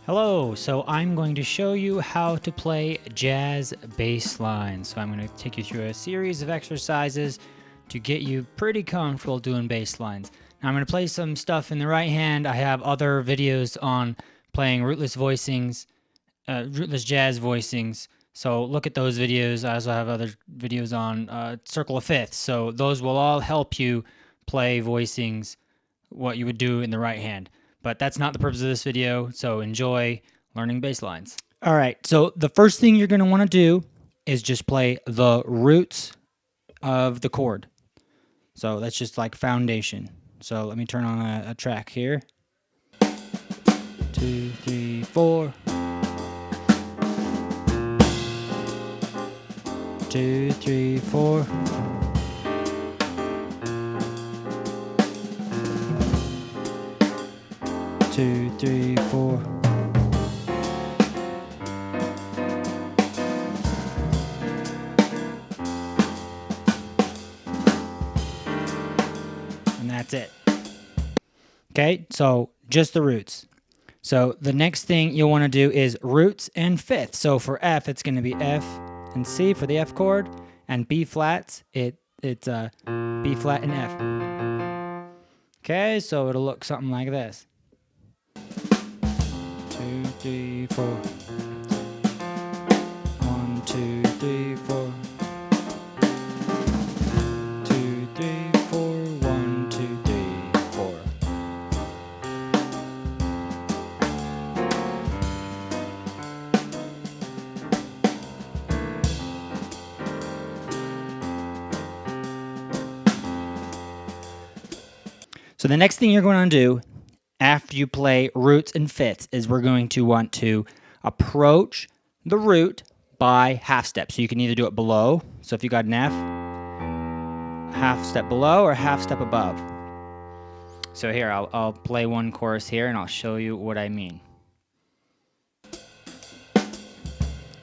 Hello, so I'm going to show you how to play jazz bass lines. So I'm going to take you through a series of exercises to get you pretty comfortable doing bass lines. Now I'm going to play some stuff in the right hand. I have other videos on playing rootless voicings, rootless jazz voicings. So look at those videos. I also have other videos on circle of fifths. So those will all help you play voicings, what you would do in the right hand. But that's not the purpose of this video, so enjoy learning bass lines. All right, so the first thing you're going to want to do is just play the roots of the chord. So that's just like foundation. So let me turn on a track here. 2, 3, 4. 2, 3, 4. 2, 3, 4. And that's it. Okay, so just the roots. So the next thing you'll want to do is roots and fifths. So for F, it's going to be F and C for the F chord, and B flats, it's B flat and F. Okay, so it'll look something like this. 2, 3, 4. 1, 2, 3, 4. 2, 3, 4. 1, 2, 3, 4. So the next thing you're going to do after you play roots and fifths is we're going to want to approach the root by half step. So you can either do it below. So if you got an F, half step below or half step above. So here, I'll play one chorus here and I'll show you what I mean.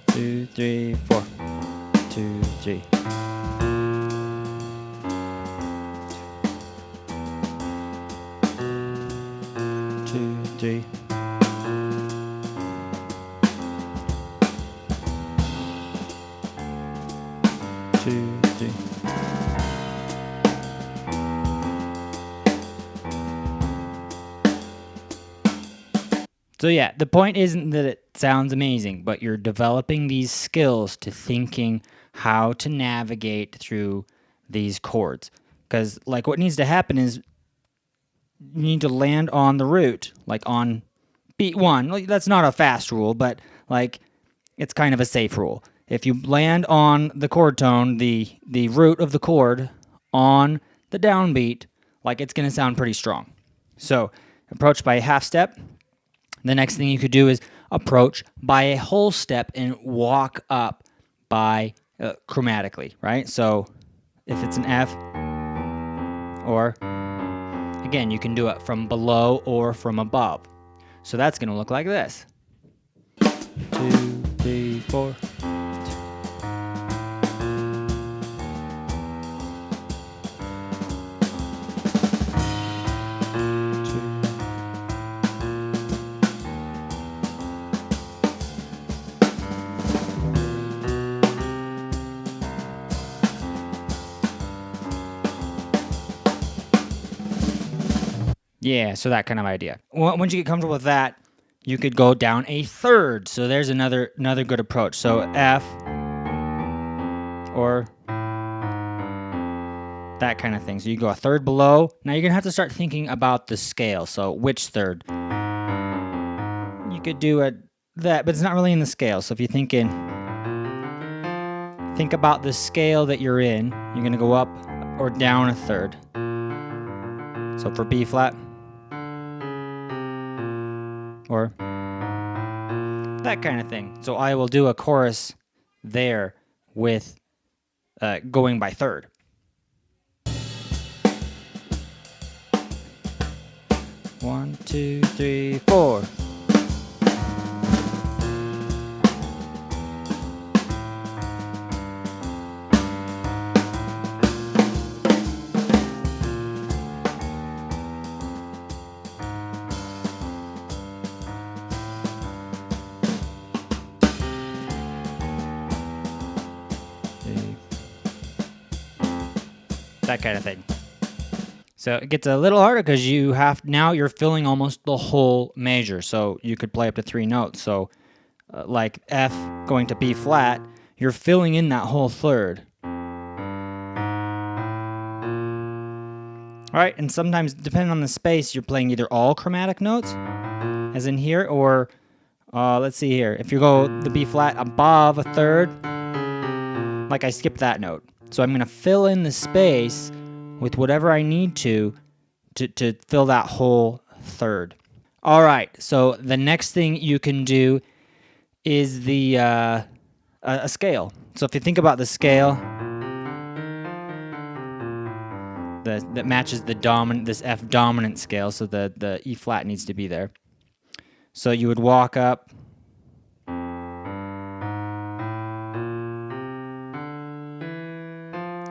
2, 3, 4. 2, 3. 2, 3. 2, 3. So yeah, the point isn't that it sounds amazing, but you're developing these skills to thinking how to navigate through these chords. Because like what needs to happen is you need to land on the root, like on beat 1. Like, that's not a fast rule, but like it's kind of a safe rule. If you land on the chord tone, the root of the chord on the downbeat, like it's going to sound pretty strong. So approach by a half step. The next thing you could do is approach by a whole step and walk up by chromatically, right? So if it's an F, or again, you can do it from below or from above. So that's going to look like this. 2, 3, 4. 2. Yeah, so that kind of idea. Once you get comfortable with that, you could go down a third. So there's another good approach. So F, or that kind of thing. So you go a third below. Now you're going to have to start thinking about the scale. So which third? You could do that, but it's not really in the scale. So if you think about the scale that you're in, you're going to go up or down a third. So for B flat, or that kind of thing. So I will do a chorus there with going by third. One, 2, 3, 4. that kind of thing. So it gets a little harder because now you're filling almost the whole measure. So you could play up to 3 notes. So like F going to B flat, you're filling in that whole third. All right, and sometimes depending on the space, you're playing either all chromatic notes, as in here, or let's see here. If you go the B flat above a third, like I skipped that note. So I'm going to fill in the space with whatever I need to fill that whole third. All right, so the next thing you can do is the a scale. So if you think about the scale that matches the this F dominant scale, so the E flat needs to be there. So you would walk up,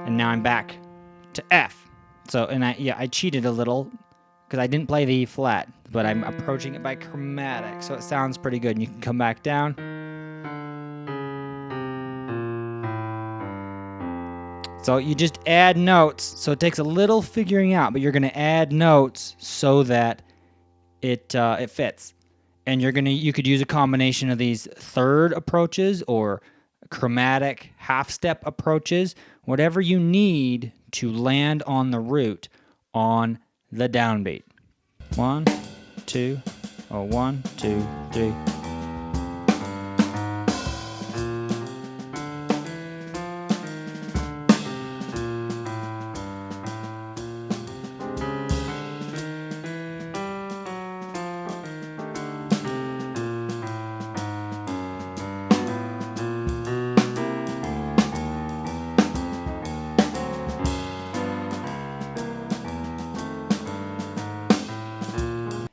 and now I'm back to F. So, and I cheated a little because I didn't play the E flat, but I'm approaching it by chromatic, so it sounds pretty good. And you can come back down. So you just add notes. So it takes a little figuring out, but you're going to add notes so that it fits. And you could use a combination of these third approaches or chromatic half-step approaches, whatever you need to land on the root on the downbeat. 1, 2, or 1, 2, 3.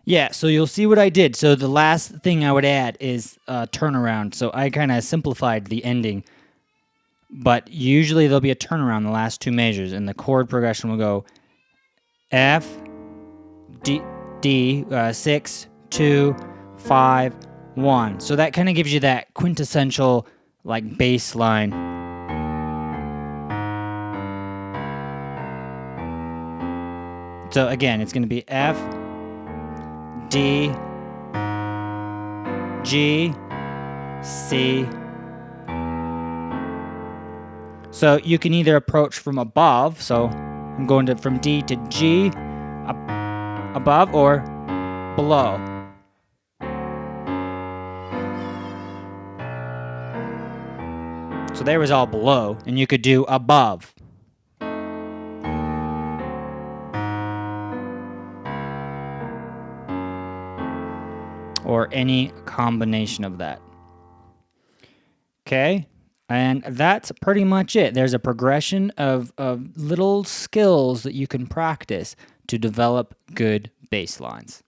Yeah, so you'll see what I did. So the last thing I would add is turnaround. So I kind of simplified the ending, but usually there'll be a turnaround in the last 2 measures, and the chord progression will go F, D, 6, 2, 5, 1. So that kind of gives you that quintessential like bass line. So again, it's going to be F, D, G, C. So you can either approach from above, so I'm going from D to G, above or below. So there was all below, and you could do above. Or any combination of that. Okay, and that's pretty much it. There's a progression of little skills that you can practice to develop good bass lines.